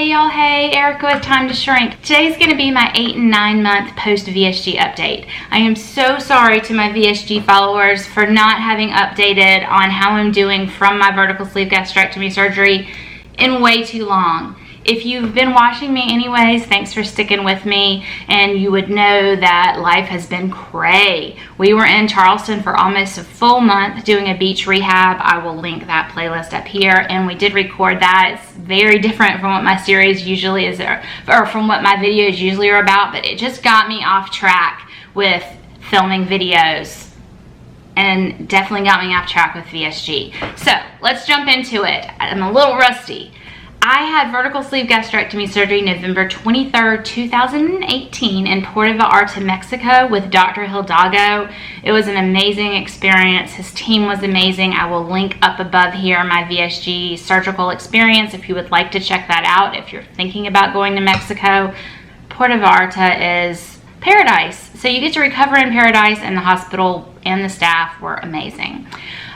Hey y'all, hey, Erica with Time to Shrink. Today's going to be my 8 and 9 month post VSG update. I am so sorry to my VSG followers for not having updated on how I'm doing from my vertical sleeve gastrectomy surgery in way too long. If you've been watching me anyways, thanks for sticking with me, and you would know that life has been cray. We were in Charleston for almost a full month doing a beach rehab. I will link that playlist up here, and we did record that. It's very different from what my series usually is, or from what my videos usually are about, but it just got me off track with filming videos and definitely got me off track with VSG. So let's jump into it. I'm a little rusty. I had vertical sleeve gastrectomy surgery November 23rd, 2018 in Puerto Vallarta, Mexico with Dr. Hidalgo. It was an amazing experience. His team was amazing. I will link up above here my VSG surgical experience if you would like to check that out. If you're thinking about going to Mexico, Puerto Vallarta is paradise. So you get to recover in paradise, and the hospital and the staff were amazing.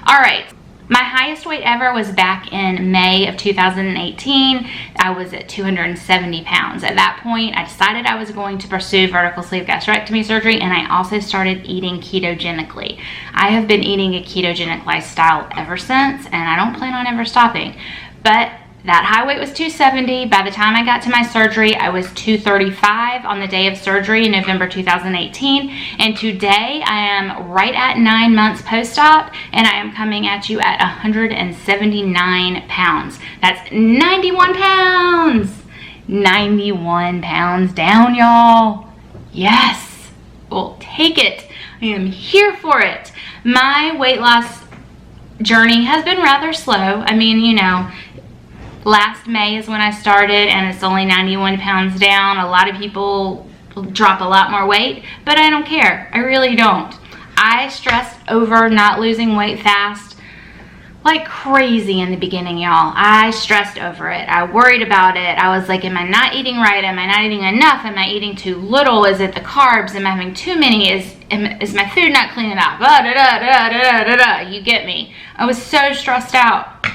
All right. My highest weight ever was back in May of 2018. I was at 270 pounds. At that point, I decided I was going to pursue vertical sleeve gastrectomy surgery, and I also started eating ketogenically. I have been eating a ketogenic lifestyle ever since, and I don't plan on ever stopping. But that high weight was 270. By the time I got to my surgery, I was 235 on the day of surgery in November 2018. And today I am right at 9 months post-op, and I am coming at you at 179 pounds. That's 91 pounds. 91 pounds down, y'all. Yes, we'll take it. I am here for it. My weight loss journey has been rather slow. I mean, you know, last May is when I started, and it's only 91 pounds down. A lot of people drop a lot more weight, but I don't care. I really don't. I stressed over not losing weight fast like crazy in the beginning, y'all. I stressed over it. I worried about it. I was like, am I not eating right? Am I not eating enough? Am I eating too little? Is it the carbs? Am I having too many? Is my food not clean enough? You get me. I was so stressed out.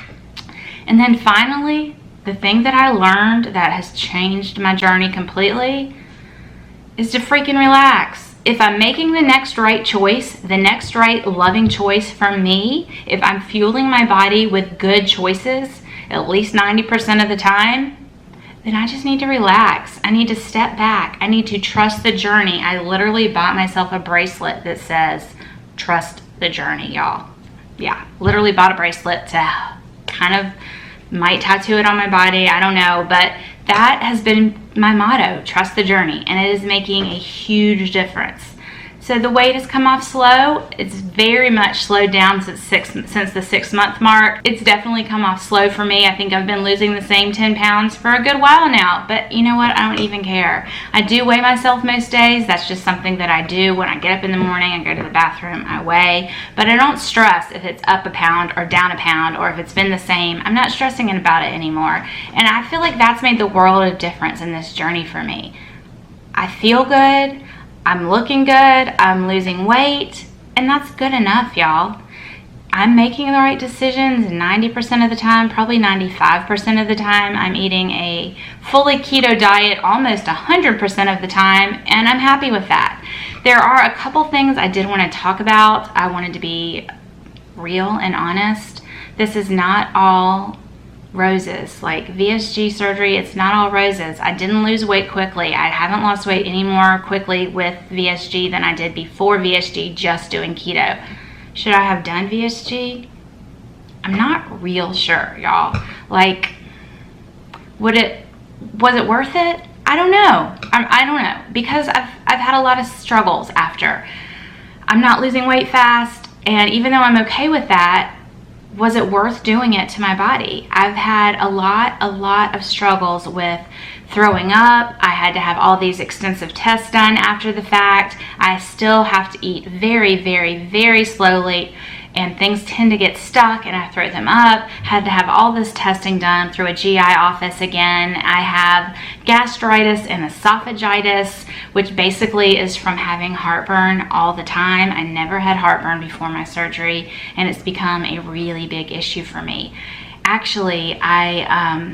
And then finally, the thing that I learned that has changed my journey completely is to freaking relax. If I'm making the next right choice, the next right loving choice for me, if I'm fueling my body with good choices at least 90% of the time, then I just need to relax. I need to step back. I need to trust the journey. I literally bought myself a bracelet that says, trust the journey, y'all. Yeah, literally bought a bracelet to kind of might tattoo it on my body, I don't know, but that has been my motto, trust the journey, and it is making a huge difference. So the weight has come off slow. It's very much slowed down since the 6 month mark. It's definitely come off slow for me. I think I've been losing the same 10 pounds for a good while now, but you know what? I don't even care. I do weigh myself most days. That's just something that I do. When I get up in the morning and go to the bathroom, I weigh, but I don't stress if it's up a pound or down a pound, or if it's been the same. I'm not stressing about it anymore. And I feel like that's made the world of difference in this journey for me. I feel good. I'm looking good, I'm losing weight, and that's good enough, y'all. I'm making the right decisions 90% of the time, probably 95% of the time. I'm eating a fully keto diet almost 100% of the time, and I'm happy with that. There are a couple things I did want to talk about. I wanted to be real and honest. This is not all roses. Like VSG surgery, it's not all roses. I didn't lose weight quickly. I haven't lost weight any more quickly with VSG than I did before VSG just doing keto. Should I have done VSG? I'm not real sure, y'all. Like, was it worth it? I don't know. I don't know, because I've had a lot of struggles after. I'm not losing weight fast, and even though I'm okay with that, was it worth doing it to my body? I've had a lot of struggles with throwing up. I had to have all these extensive tests done after the fact. I still have to eat very, very, very slowly, and things tend to get stuck and I throw them up. Had to have all this testing done through a GI office again. I have gastritis and esophagitis, which basically is from having heartburn all the time. I never had heartburn before my surgery, and it's become a really big issue for me. Actually, I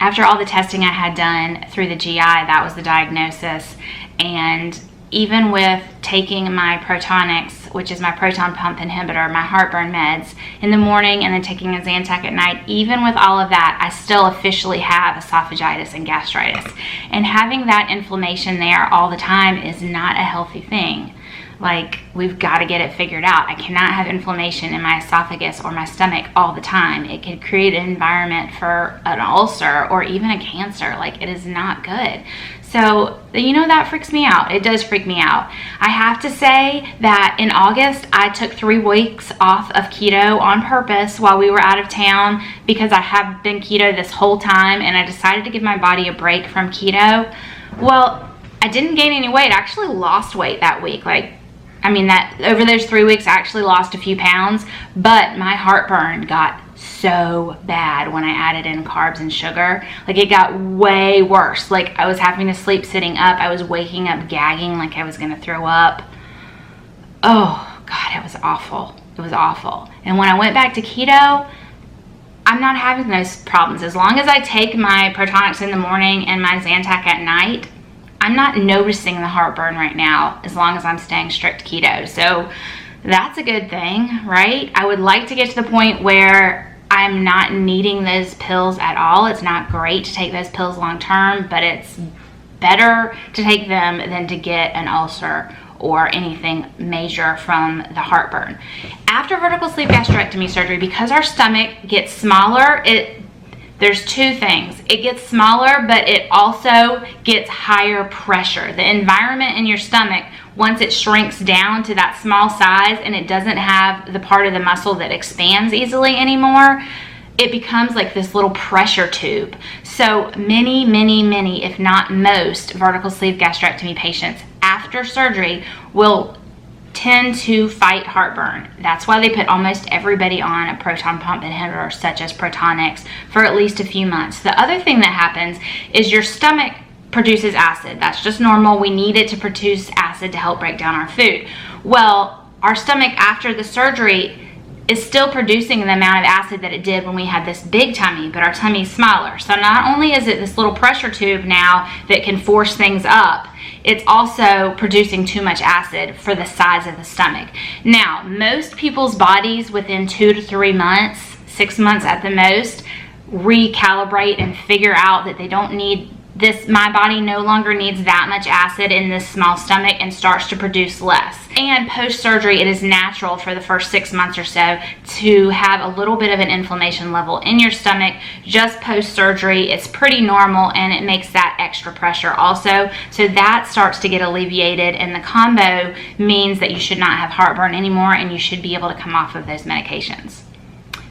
after all the testing I had done through the GI, that was the diagnosis. And even with taking my Protonix, which is my proton pump inhibitor, my heartburn meds, in the morning and then taking a Zantac at night, even with all of that, I still officially have esophagitis and gastritis. And having that inflammation there all the time is not a healthy thing. Like, we've got to get it figured out. I cannot have inflammation in my esophagus or my stomach all the time. It could create an environment for an ulcer or even a cancer. Like, it is not good. So, you know, that freaks me out. It does freak me out. I have to say that in August, I took 3 weeks off of keto on purpose while we were out of town, because I have been keto this whole time, and I decided to give my body a break from keto. Well, I didn't gain any weight. I actually lost weight that week. That over those 3 weeks, I actually lost a few pounds, but my heartburn got so bad when I added in carbs and sugar. Like, it got way worse. Like, I was having to sleep sitting up. I was waking up gagging like I was gonna throw up. Oh God, it was awful. It was awful. And when I went back to keto, I'm not having those problems. As long as I take my Protonix in the morning and my Zantac at night, I'm not noticing the heartburn right now, as long as I'm staying strict keto. So that's a good thing, right? I would like to get to the point where I'm not needing those pills at all. It's not great to take those pills long term, but it's better to take them than to get an ulcer or anything major from the heartburn. After vertical sleeve gastrectomy surgery, because our stomach gets smaller, there's 2 things. It gets smaller, but it also gets higher pressure. The environment in your stomach, once it shrinks down to that small size and it doesn't have the part of the muscle that expands easily anymore, it becomes like this little pressure tube. So many, if not most, vertical sleeve gastrectomy patients after surgery will tend to fight heartburn. That's why they put almost everybody on a proton pump inhibitor such as Protonix for at least a few months. The other thing that happens is your stomach produces acid. That's just normal. We need it to produce acid to help break down our food. Well, our stomach after the surgery is still producing the amount of acid that it did when we had this big tummy, but our tummy's smaller. So not only is it this little pressure tube now that can force things up, it's also producing too much acid for the size of the stomach. Now, most people's bodies within 2 to 3 months, 6 months at the most, recalibrate and figure out that they don't need this. My body no longer needs that much acid in this small stomach and starts to produce less. And post-surgery, it is natural for the first 6 months or so to have a little bit of an inflammation level in your stomach. Just post-surgery, it's pretty normal, and it makes that extra pressure also. So that starts to get alleviated, and the combo means that you should not have heartburn anymore, and you should be able to come off of those medications.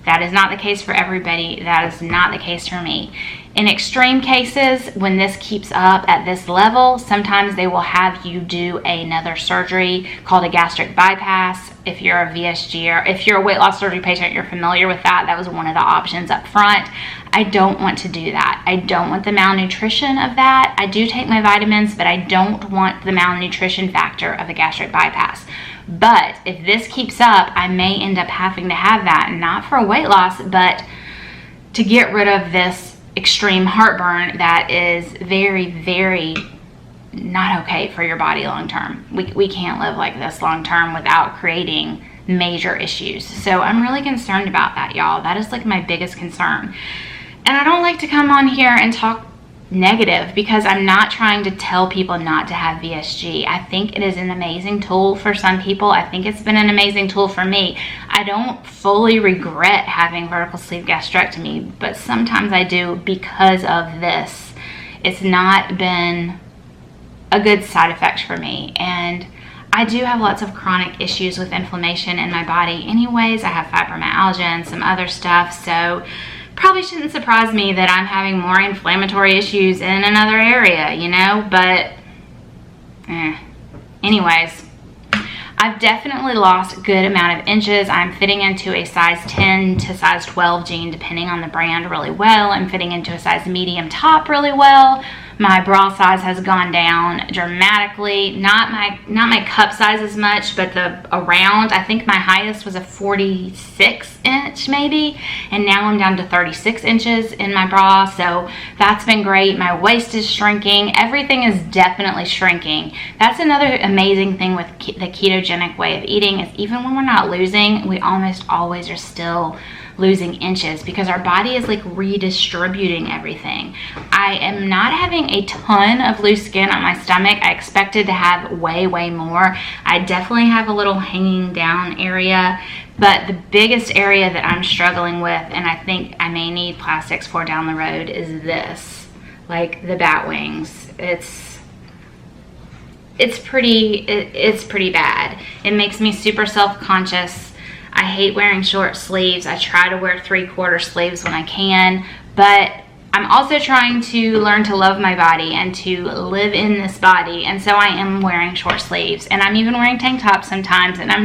That is not the case for everybody. That is not the case for me. In extreme cases, when this keeps up at this level, sometimes they will have you do another surgery called a gastric bypass. If you're a VSG or if you're a weight loss surgery patient, you're familiar with that. That was one of the options up front. I don't want to do that. I don't want the malnutrition of that. I do take my vitamins, but I don't want the malnutrition factor of a gastric bypass. But if this keeps up, I may end up having to have that, not for weight loss, but to get rid of this extreme heartburn that is very not okay for your body long term. We can't live like this long term without creating major issues. So I'm really concerned about that, y'all. That is like my biggest concern. And I don't like to come on here and talk negative, because I'm not trying to tell people not to have VSG. I think it is an amazing tool for some people. I think it's been an amazing tool for me. I don't fully regret having vertical sleeve gastrectomy, but sometimes I do because of this. It's not been a good side effect for me, and I do have lots of chronic issues with inflammation in my body anyways. I have fibromyalgia and some other stuff, so probably shouldn't surprise me that I'm having more inflammatory issues in another area, you know, but anyways, I've definitely lost a good amount of inches. I'm fitting into a size 10 to size 12 jean, depending on the brand, really well. I'm fitting into a size medium top really well. My bra size has gone down dramatically. Not my cup size as much, but the around. I think my highest was a 46 inch maybe, and now I'm down to 36 inches in my bra, so that's been great. My waist is shrinking. Everything is definitely shrinking. That's another amazing thing with the ketogenic way of eating, is even when we're not losing, we almost always are still losing inches, because our body is like redistributing everything. I am not having a ton of loose skin on my stomach. I expected to have way more. I definitely have a little hanging down area, but the biggest area that I'm struggling with, and I think I may need plastics for down the road, is this, like the bat wings. It's pretty bad. It makes me super self-conscious. I hate wearing short sleeves. I try to wear 3/4 sleeves when I can, but I'm also trying to learn to love my body and to live in this body, and so I am wearing short sleeves, and I'm even wearing tank tops sometimes, and I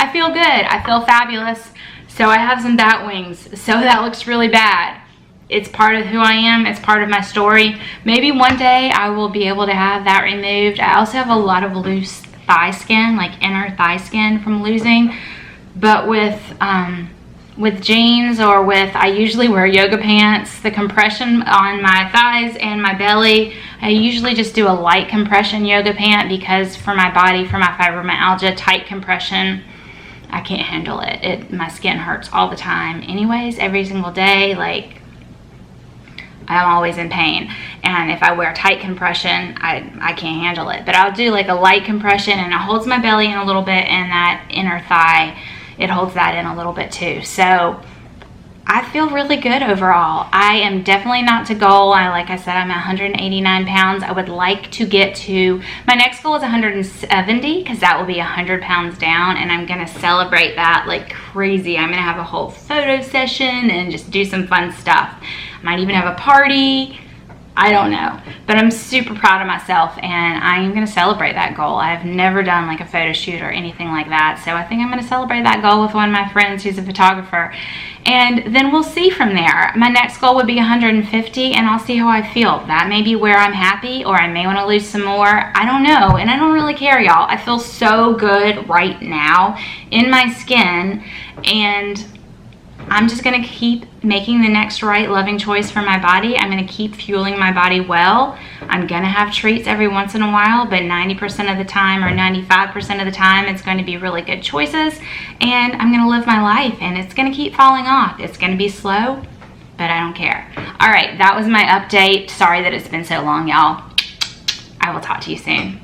feel good. I feel fabulous. So I have some bat wings, so that looks really bad. It's part of who I am. It's part of my story. Maybe one day I will be able to have that removed. I also have a lot of loose thigh skin, like inner thigh skin from losing. But with jeans or I usually wear yoga pants, the compression on my thighs and my belly, I usually just do a light compression yoga pant, because for my body, for my fibromyalgia, tight compression, I can't handle it. My skin hurts all the time. Anyways, every single day, like, I'm always in pain, and if I wear tight compression, I can't handle it. But I'll do like a light compression, and it holds my belly in a little bit, and that inner thigh, it holds that in a little bit too. So I feel really good overall. I am definitely not to goal. Like I said, I'm 189 pounds. I would like to get to, my next goal is 170, because that will be 100 pounds down, and I'm gonna celebrate that like crazy. I'm gonna have a whole photo session and just do some fun stuff. I might even have a party. I don't know, but I'm super proud of myself, and I'm gonna celebrate that goal. I've never done like a photo shoot or anything like that, so I think I'm gonna celebrate that goal with one of my friends who's a photographer, and then we'll see from there. My next goal would be 150, and I'll see how I feel. That may be where I'm happy, or I may wanna lose some more. I don't know, and I don't really care, y'all. I feel so good right now in my skin, and I'm just gonna keep making the next right loving choice for my body. I'm gonna keep fueling my body well. I'm gonna have treats every once in a while, but 90% of the time, or 95% of the time, it's going to be really good choices, and I'm gonna live my life, and it's gonna keep falling off. It's gonna be slow, but I don't care. All right, that was my update. Sorry that it's been so long, y'all. I will talk to you soon.